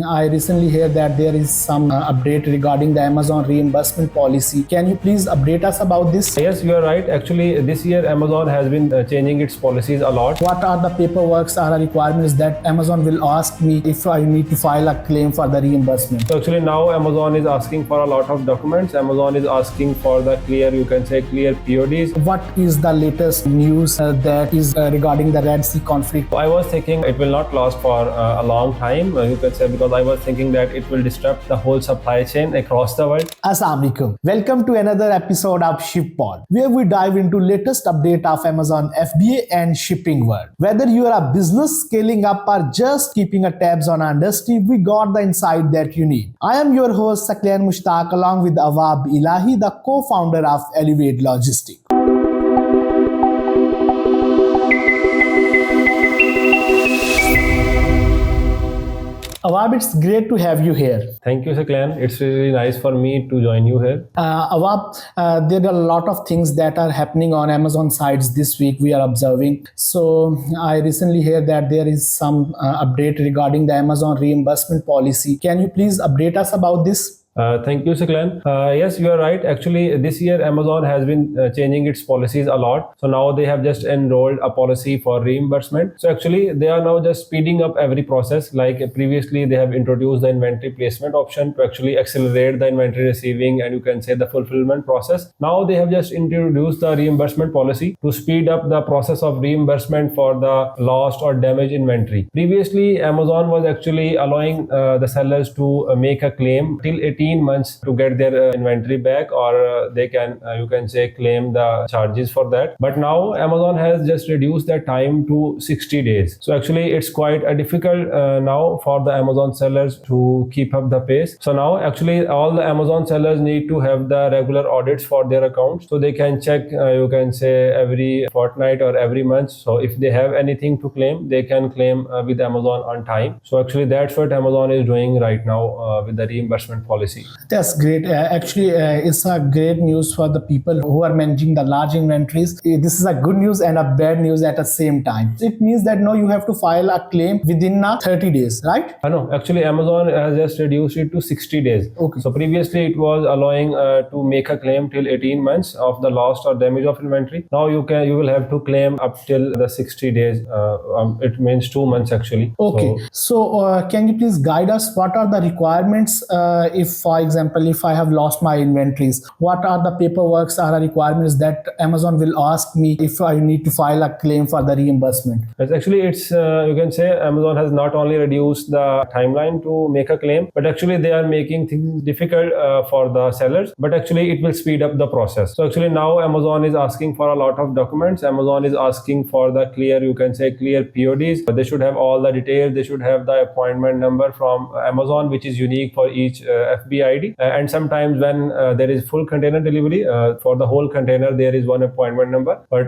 I recently heard that there is some update regarding the Amazon reimbursement policy. Can you please update us about this? Yes, you are right. Actually, this year Amazon has been changing its policies a lot. What are the paperwork or requirements that Amazon will ask me if I need to file a claim for the reimbursement? So actually now Amazon is asking for a lot of documents. Amazon is asking for the clear PODs. What is the latest news that is regarding the Red Sea conflict? I was thinking it will not last for a long time, because I was thinking that it will disrupt the whole supply chain across the world. Assalamu alaikum. Welcome to another episode of ShipPod, where we dive into latest update of Amazon FBA and shipping world. Whether you are a business scaling up or just keeping a tabs on our industry, we got the insight that you need. I am your host Saklan Mushtaq along with Awab Ilahi, the co-founder of Elevate Logistics. Awab, it's great to have you here. Thank you, Saklan. It's really nice for me to join you here. Awab, there are a lot of things that are happening on Amazon sites this week we are observing. So I recently heard that there is some update regarding the Amazon reimbursement policy. Can you please update us about this? Thank you, Saklan. Yes, you are right. Actually, this year Amazon has been changing its policies a lot. So now they have just enrolled a policy for reimbursement. So actually, they are now just speeding up every process. Like previously, they have introduced the inventory placement option to actually accelerate the inventory receiving and the fulfillment process. Now they have just introduced the reimbursement policy to speed up the process of reimbursement for the lost or damaged inventory. Previously, Amazon was actually allowing the sellers to make a claim till 18 months to get their inventory back, or they can claim the charges for that. But now Amazon has just reduced that time to 60 days. So actually it's quite difficult now for the Amazon sellers to keep up the pace. So now actually all the Amazon sellers need to have the regular audits for their accounts, so they can check every fortnight or every month. So if they have anything to claim, they can claim with Amazon on time. So actually that's what Amazon is doing right now with the reimbursement policy. That's great. It's a great news for the people who are managing the large inventories. This is a good news and a bad news at the same time. It means that now you have to file a claim within 30 days, right? No, actually Amazon has just reduced it to 60 days. Okay. So previously it was allowing to make a claim till 18 months of the lost or damage of inventory. Now you will have to claim up till the 60 days. It means 2 months actually. Okay. So can you please guide us? What are the requirements if, for example, if I have lost my inventories, what are the paperwork or requirements that Amazon will ask me if I need to file a claim for the reimbursement? Yes, actually, it's Amazon has not only reduced the timeline to make a claim, but actually they are making things difficult for the sellers. But actually, it will speed up the process. So actually, now Amazon is asking for a lot of documents. Amazon is asking for the clear PODs. They should have all the details. They should have the appointment number from Amazon, which is unique for each FBA ID. And sometimes when there is full container delivery, for the whole container there is one appointment number, but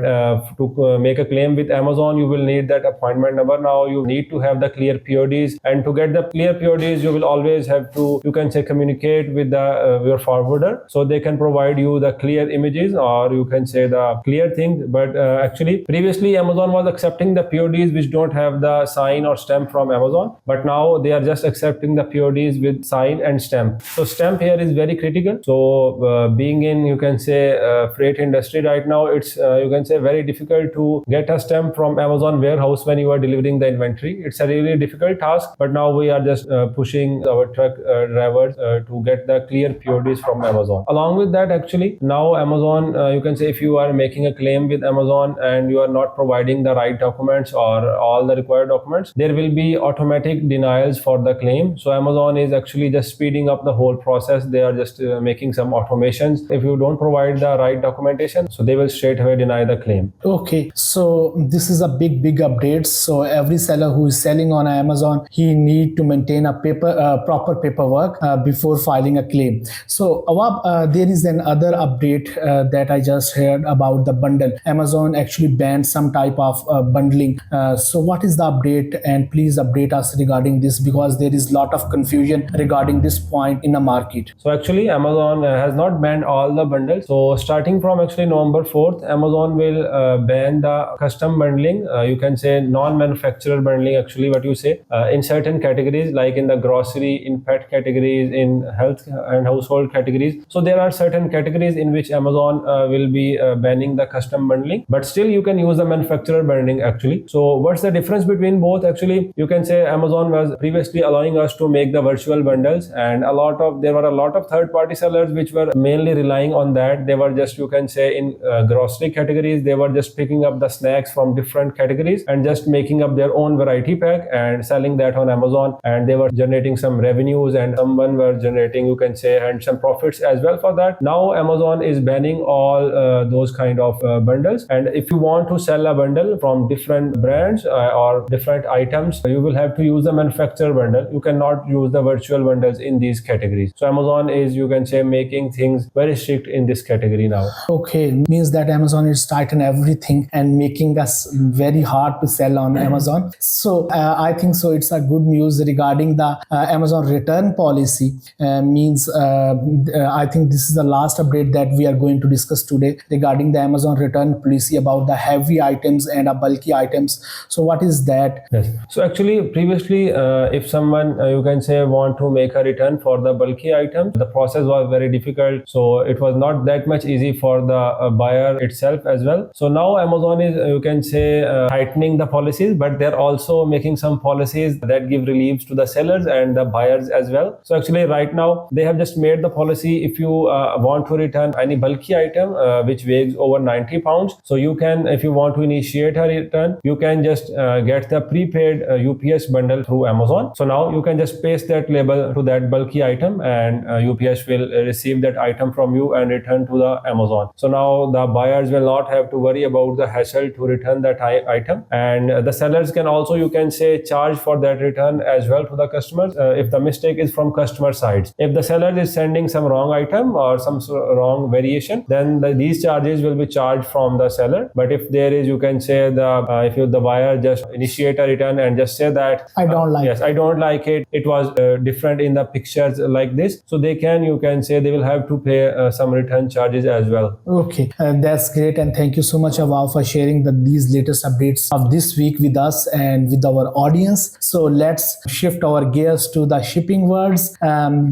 to make a claim with Amazon you will need that appointment number. Now you need to have the clear PODs, and to get the clear PODs you will always have to communicate with your forwarder, so they can provide you the clear images, or the clear thing. But actually previously Amazon was accepting the PODs which don't have the sign or stamp from Amazon, but now they are just accepting the PODs with sign and stamp. So stamp here is very critical. So being in freight industry right now, it's very difficult to get a stamp from Amazon warehouse when you are delivering the inventory. It's a really difficult task, but now we are just pushing our truck drivers to get the clear PODs from Amazon. Along with that, actually now Amazon, if you are making a claim with Amazon and you are not providing the right documents or all the required documents, there will be automatic denials for the claim. So Amazon is actually just speeding up the whole process. They are just making some automations. If you don't provide the right documentation, so they will straight away deny the claim. Okay, so this is a big update. So every seller who is selling on Amazon, he need to maintain a proper paperwork before filing a claim. So Awab, there is another update that I just heard about the bundle. Amazon actually banned some type of bundling. So what is the update? And please update us regarding this, because there is a lot of confusion regarding this point in the market? So actually Amazon has not banned all the bundles. So starting from actually November 4th, Amazon will ban the custom bundling. You can say non-manufacturer bundling, actually what you say, in certain categories like in the grocery, in pet categories, in health and household categories. So there are certain categories in which Amazon will be banning the custom bundling, but still you can use the manufacturer bundling actually. So what's the difference between both? Actually, you can say Amazon was previously allowing us to make the virtual bundles, and there were a lot of third-party sellers which were mainly relying on that. They were just, you can say, in grocery categories, they were just picking up the snacks from different categories and just making up their own variety pack and selling that on Amazon, and they were generating some revenues, and someone were generating, you can say, and some profits as well for that. Now Amazon is banning all those kind of bundles, and if you want to sell a bundle from different brands or different items, you will have to use the manufacturer bundle. You cannot use the virtual bundles in these categories. So Amazon is, you can say, making things very strict in this category now. Okay, means that Amazon is tighten everything and making us very hard to sell on Amazon. So I think so it's a good news regarding the Amazon return policy. I think this is the last update that we are going to discuss today regarding the Amazon return policy about the heavy items and bulky items. So what is that? Yes. So actually, previously, if someone, you can say, want to make a return for the bulky item, the process was very difficult. So it was not that much easy for the buyer itself as well. So now Amazon is, you can say, tightening the policies, but they're also making some policies that give reliefs to the sellers and the buyers as well. So actually, right now, they have just made the policy, if you want to return any bulky item which weighs over 90 pounds, so you can, if you want to initiate a return, you can just get the prepaid UPS bundle through Amazon. So now you can just paste that label to that bulky item, and UPS will receive that item from you and return to the Amazon. So now the buyers will not have to worry about the hassle to return that item, and the sellers can also, you can say, charge for that return as well to the customers if the mistake is from customer side. If the seller is sending some wrong item or some wrong variation, then these charges will be charged from the seller. But if there is, you can say, if the buyer just initiate a return and just say that I don't like yes, I don't like it, it was different in the pictures like this, so they can, you can say, they will have to pay some return charges as well. Okay, that's great, and thank you so much, Awav, for sharing these latest updates of this week with us and with our audience. So let's shift our gears to the shipping worlds.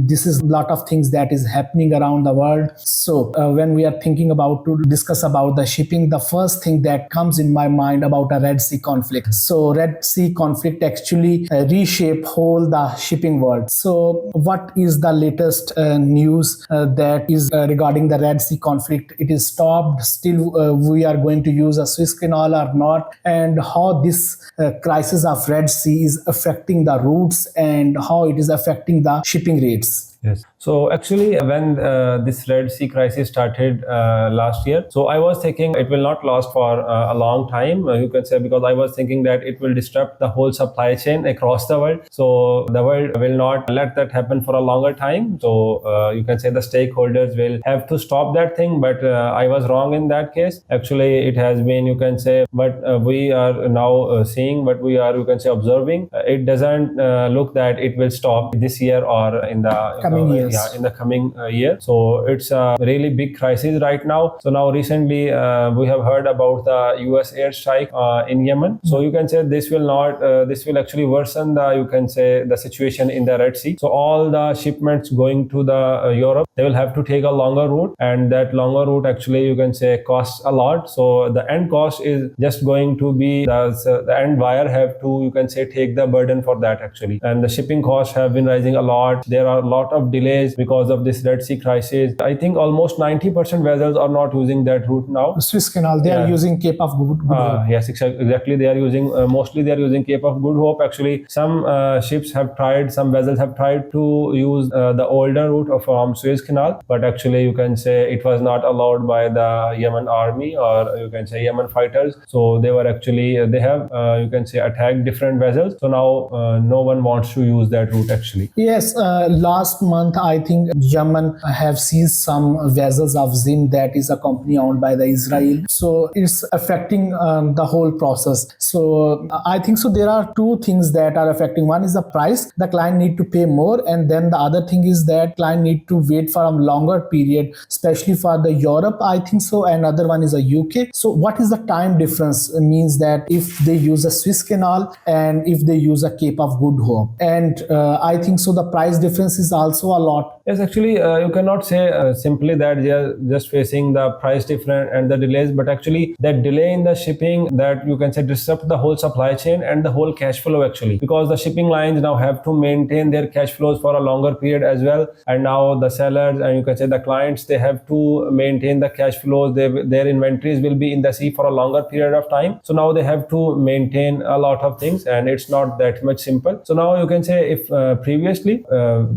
This is a lot of things that is happening around the world. So when we are thinking about to discuss about the shipping, the first thing that comes in my mind about a Red Sea conflict. So Red Sea conflict actually reshape whole the shipping world. So what is the latest news that is regarding the Red Sea conflict? It is stopped, still we are going to use a Suez Canal or not, and how this crisis of Red Sea is affecting the routes and how it is affecting the shipping rates. Yes. So actually, when this Red Sea crisis started last year, so I was thinking it will not last for a long time, you can say, because I was thinking that it will disrupt the whole supply chain across the world. So the world will not let that happen for a longer time. So you can say the stakeholders will have to stop that thing. But I was wrong in that case. Actually, it has been, you can say, but we are now seeing, what we are, you can say, observing. It doesn't look that it will stop this year or in the years. Yeah, in the coming year. So it's a really big crisis right now. So now recently we have heard about the US airstrike in Yemen. So you can say this will actually worsen you can say, the situation in the Red Sea. So all the shipments going to the Europe, they will have to take a longer route, and that longer route actually, you can say, costs a lot. So the end cost is just going to be the end buyer have to, you can say, take the burden for that actually. And the shipping costs have been rising a lot. There are a lot of delays because of this Red Sea crisis. I think almost 90% vessels are not using that route now. Suez Canal, they are using Cape of Good Hope. Yes, exactly. They are using mostly they are using Cape of Good Hope. Actually, some ships have tried, some vessels have tried to use the older route from Suez Canal, but actually, you can say, it was not allowed by the Yemen army, or you can say Yemen fighters. So they were actually they have you can say attacked different vessels. So now no one wants to use that route actually. Yes, last month, I think Yemen have seized some vessels of Zim, that is a company owned by the Israel. So it's affecting the whole process. So I think so there are two things that are affecting. One is the price. The client need to pay more, and then the other thing is that client need to wait for a longer period, especially for the Europe, I think so. Another one is a UK. So what is the time difference? It means that if they use a Swiss Canal and if they use a Cape of Good Hope, and I think so the price difference is also a lot. Yes, actually, you cannot say simply that they are just facing the price difference and the delays, but actually that delay in the shipping, that you can say disrupt the whole supply chain and the whole cash flow actually, because the shipping lines now have to maintain their cash flows for a longer period as well, and now the sellers and you can say the clients, they have to maintain the cash flows. Their inventories will be in the sea for a longer period of time, so now they have to maintain a lot of things, and it's not that much simple. So now you can say if previously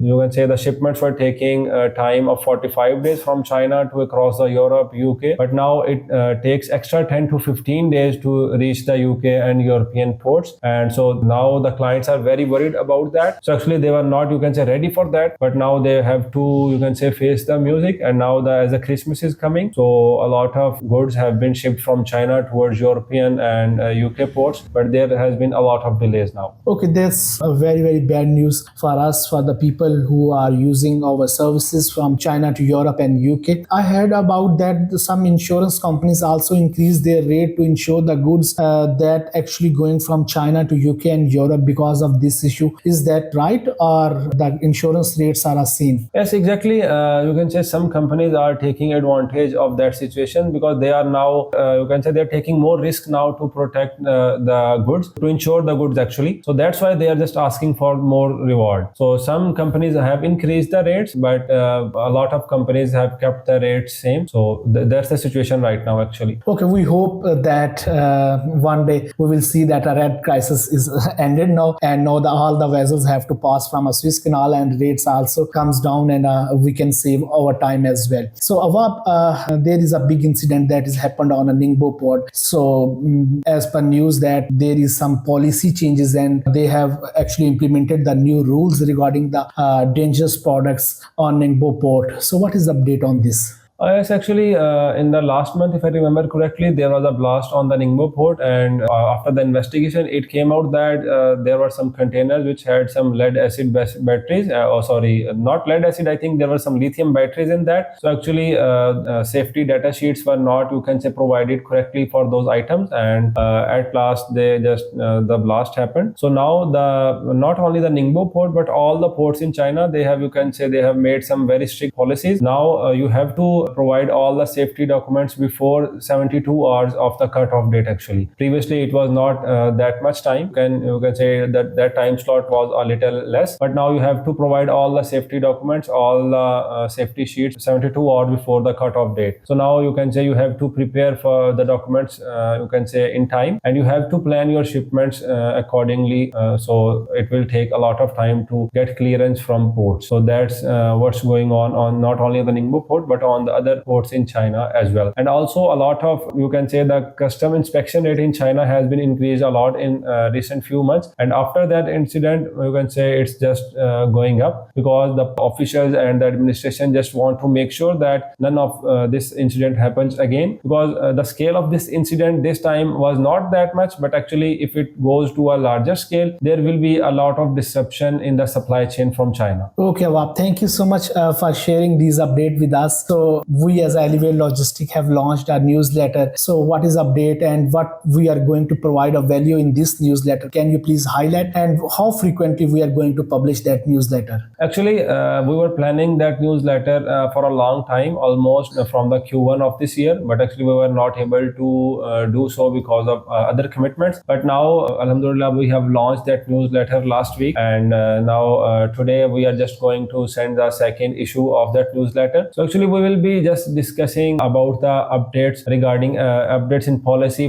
you can say the shipments were taking time of 45 days from China to across the Europe, UK, but now it takes extra 10 to 15 days to reach the UK and European ports, and so now the clients are very worried about that. So actually they were not, you can say, ready for that, but now they have to, you can say, face the music. And now as the Christmas is coming, so a lot of goods have been shipped from China towards European and UK ports, but there has been a lot of delays now. Okay, that's a very, very bad news for us, for the people who are using our services from China to Europe and UK. I heard about that some insurance companies also increase their rate to insure the goods that actually going from China to UK and Europe because of this issue. Is that right, or the insurance rates are the same? Yes, exactly. You can say some companies are taking advantage of that situation because they are now, you can say, they're taking more risk now to protect the goods, to insure the goods actually. So that's why they are just asking for more reward. So some companies have increased the rates, but a lot of companies have kept the rates same. So that's the situation right now actually. Okay, we hope that one day we will see that a red crisis is ended now, and now all the vessels have to pass from a Swiss Canal, and rates also comes down, and we can save our time as well. So Awab, there is a big incident that has happened on a Ningbo port. So as per news that there is some policy changes, and they have actually implemented the new rules regarding the dangerous products on Ningbo port. So what is the update on this? Yes, actually, in the last month, if I remember correctly, there was a blast on the Ningbo port, and after the investigation, it came out that there were some containers which had some lead acid batteries. Not lead acid. I think there were some lithium batteries in that. So actually, safety data sheets were not, you can say, provided correctly for those items, and at last, they just the blast happened. So now not only the Ningbo port, but all the ports in China, they have, you can say, they have made some very strict policies. Now you have to provide all the safety documents before 72 hours of the cutoff date actually. Previously it was not that much time, you can say that time slot was a little less, but now you have to provide all the safety documents, all the safety sheets 72 hours before the cutoff date. So now you can say you have to prepare for the documents, you can say, in time, and you have to plan your shipments accordingly. So it will take a lot of time to get clearance from ports. So that's what's going on not only the Ningbo port, but on the other ports in China as well. And also a lot of, you can say, the custom inspection rate in China has been increased a lot in recent few months, and after that incident, you can say it's just going up, because the officials and the administration just want to make sure that none of this incident happens again, because the scale of this incident this time was not that much, but actually if it goes to a larger scale, there will be a lot of disruption in the supply chain from China. Okay, Awab, thank you so much for sharing these updates with us. So we as Alleyway Logistic have launched our newsletter. So what is update and what we are going to provide a value in this newsletter? Can you please highlight, and how frequently we are going to publish that newsletter? Actually, we were planning that newsletter for a long time, almost from the Q1 of this year, but actually we were not able to do so because of other commitments. But now, Alhamdulillah, we have launched that newsletter last week, and now today we are just going to send the second issue of that newsletter. So actually we will be be just discussing about the updates regarding updates in policy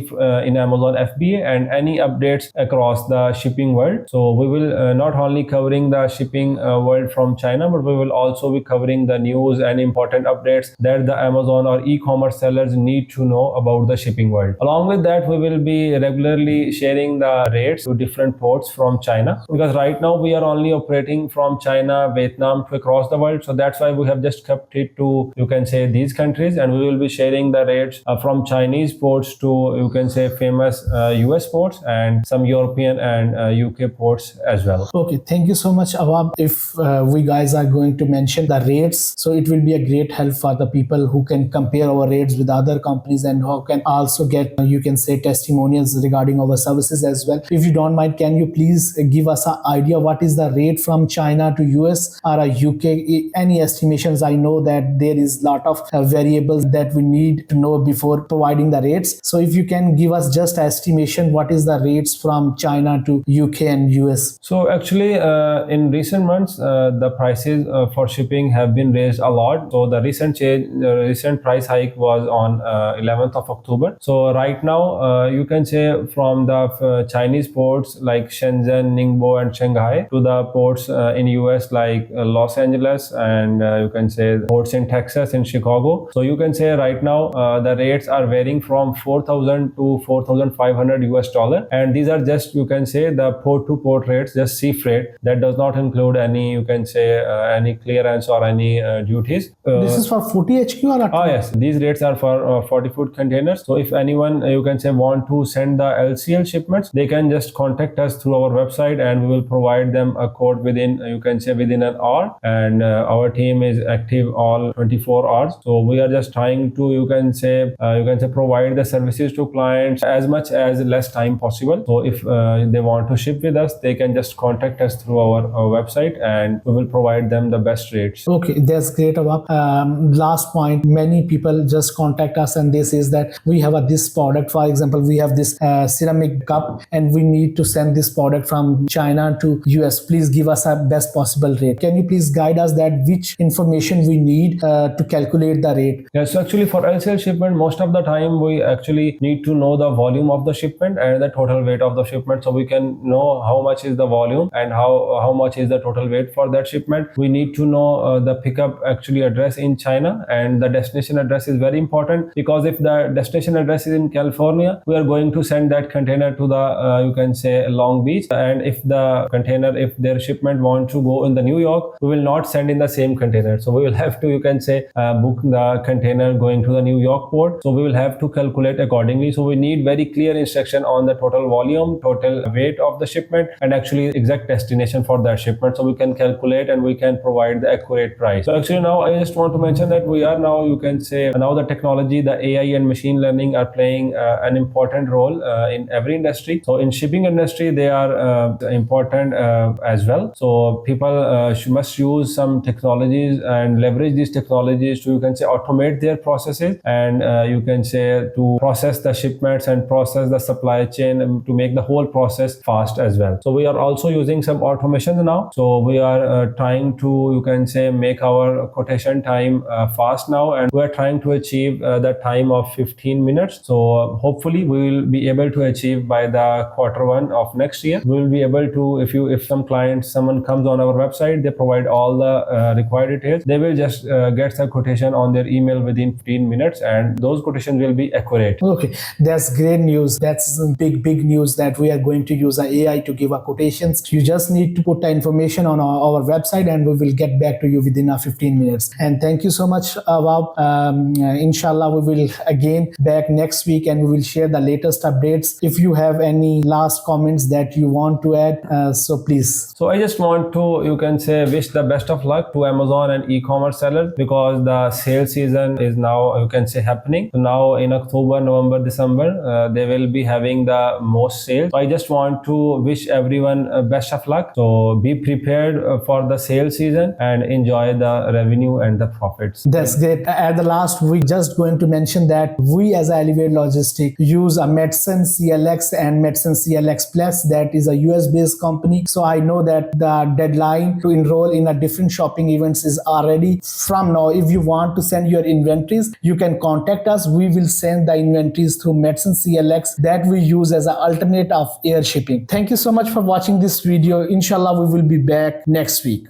in Amazon FBA and any updates across the shipping world. So we will not only covering the shipping world from China, but we will also be covering the news and important updates that the Amazon or e-commerce sellers need to know about the shipping world. Along with that, we will be regularly sharing the rates to different ports from China, because right now we are only operating from China, Vietnam to across the world. So that's why we have just kept it to, you can say, these countries, and we will be sharing the rates from Chinese ports to, you can say, famous US ports and some European and UK ports as well. Okay, thank you so much, Awab. If we guys are going to mention the rates, so it will be a great help for the people who can compare our rates with other companies and who can also get, you can say, testimonials regarding our services as well. If you don't mind, can you please give us an idea what is the rate from China to US or UK? Any estimations? I know that there is a lot of variables that we need to know before providing the rates. So if you can give us just estimation, what is the rates from China to UK and US? So actually, in recent months, the prices for shipping have been raised a lot. So the recent price hike was on 11th of October. So right now, you can say from the Chinese ports like Shenzhen, Ningbo, and Shanghai to the ports in US like Los Angeles, and you can say ports in Texas and Chicago. So you can say right now the rates are varying from 4,000 to 4,500 US dollar, and these are just, you can say, the port to port rates, just sea freight. That does not include any, you can say, any clearance or any duties. This is for 40 HQ or? Yes, these rates are for 40-foot containers. So if anyone, you can say, want to send the LCL shipments, they can just contact us through our website, and we will provide them a quote within, you can say, within an hour. And our team is active all 24 hours. So we are just trying to, you can say, provide the services to clients as much as less time possible. So if they want to ship with us, they can just contact us through our website, and we will provide them the best rates. Okay, that's great. Last point, many people just contact us and they says that we have this product. For example, we have this ceramic cup and we need to send this product from China to US. Please give us a best possible rate. Can you please guide us that which information we need to calculate the rate? Yeah, so actually for LCL shipment, most of the time we actually need to know the volume of the shipment and the total weight of the shipment, so we can know how much is the volume and how much is the total weight for that shipment. We need to know the pickup actually address in China, and the destination address is very important, because if the destination address is in California, we are going to send that container to the you can say Long Beach, and if their shipment want to go in the New York, we will not send in the same container. So we will have to, you can say, book the container going to the New York port. So we will have to calculate accordingly. So we need very clear instruction on the total volume, total weight of the shipment, and actually exact destination for that shipment, so we can calculate and we can provide the accurate price. So actually now I just want to mention that we are now, you can say, now the technology, the AI and machine learning are playing an important role in every industry. So in shipping industry, they are important as well. So people must use some technologies and leverage these technologies to, you can say, automate their processes, and you can say to process the shipments and process the supply chain, to make the whole process fast as well. So we are also using some automation now. So we are trying to, you can say, make our quotation time fast now, and we are trying to achieve the time of 15 minutes. So hopefully we will be able to achieve by the Q1 of next year. We will be able to, if someone comes on our website, they provide all the required details, they will just get the quotation on their email within 15 minutes, and those quotations will be accurate. Okay, that's great news. That's big news that we are going to use AI to give our quotations. You just need to put the information on our website, and we will get back to you within 15 minutes. And thank you so much, Awab. Inshallah, we will again back next week, and we will share the latest updates. If you have any last comments that you want to add, so please. So I just want to, you can say, wish the best of luck to Amazon and e-commerce sellers, because the sale season is now, you can say, happening. So now in October, November, December, they will be having the most sales. So I just want to wish everyone best of luck. So be prepared for the sale season and enjoy the revenue and the profits. That's great. At the last, we just going to mention that we as Elevate Logistics use a Medicine CLX and Medicine CLX Plus, that is a US based company. So I know that the deadline to enroll in a different shopping events is already from now. If you want want to send your inventories, you can contact us. We will send the inventories through Medicine CLX that we use as an alternate of air shipping. Thank you so much for watching this video. Inshallah, we will be back next week.